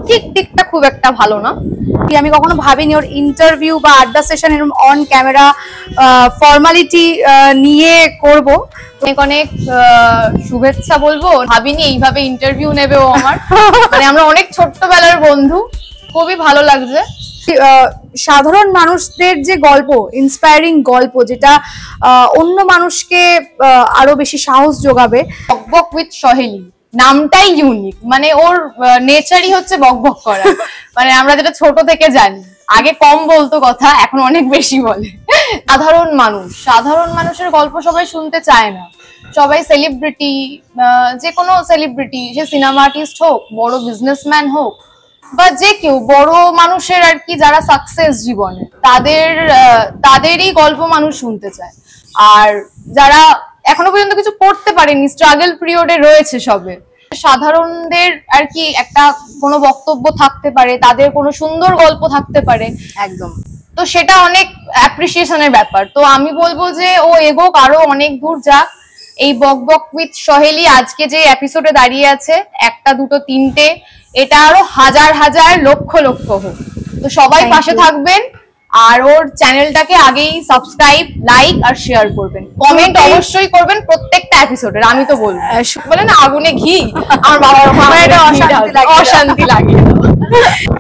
আর্থিক দিকটা খুব একটা ভালো না। আমি কখনো ভাবিনি ওর ইন্টারভিউ বা আড্ডা সেশন এরকম অন ক্যামেরা ফর্মালিটি নিয়ে করব। অনেক অনেক শুভেচ্ছা বলবো, ভাবিনি এইভাবে ইন্টারভিউ নেবে ও আমার। মানে আমরা অনেক ছোট্টবেলার বন্ধু, খুবই ভালো লাগছে। সাধারণ মানুষদের যে গল্প, ইন্সপায়ারিং গল্প, যেটা অন্য মানুষকে আরো বেশি সাহস যোগাবে। বকবক উইথ সহেলি নামটাই ইউনিক, মানে ওর নেচারই হচ্ছে বকবক করা। মানে আমরা যেটা ছোট থেকে জানি, আগে কম বলতো কথা, এখন অনেক বেশি বলে। সাধারণ মানুষের গল্প সবাই শুনতে চায় না। সবাই সেলিব্রিটি, যে কোনো সেলিব্রিটি, সে সিনেমা আর্টিস্ট হোক, বড় বিজনেসম্যান হোক, বা যে কেউ বড় মানুষের আর কি, যারা সাকসেস জীবনে, তাদেরই গল্প মানুষ শুনতে চায়। আর যারা এখনো পর্যন্ত কিছু করতে পারেনি, স্ট্রাগল পিরিয়ডে রয়েছে সবে, সাধারণদের আর কি একটা কোনো বক্তব্য থাকতে পারে, তাদের কোনো সুন্দর গল্প থাকতে পারে, একদম। তো সেটা অনেক অ্যাপ্রিসিয়েশনের ব্যাপার। তো আমি বলবো যে ও এগোক, আরো অনেক দূর যাক। এই বকবক উইথ সহেলি আজকে যে এপিসোডে দাঁড়িয়ে আছে, একটা দুটো তিনটে, এটা আরো হাজার হাজার লক্ষ লক্ষ হোক। তো সবাই পাশে থাকবেন, আর ওর চ্যানেলটাকে আগেই সাবস্ক্রাইব, লাইক আর শেয়ার করবেন, কমেন্ট অবশ্যই করবেন প্রত্যেকটা এপিসোডের। আমি তো বলবো, বলে না আগুনে ঘি, আমার বাবার অশান্তি লাগে।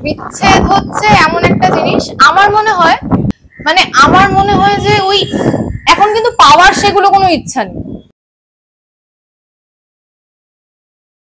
বিচ্ছেদ হচ্ছে এমন একটা জিনিস, আমার মনে হয় যে ওই এখন কিন্তু পাওয়ার সেগুলো কোনো ইচ্ছা নেই।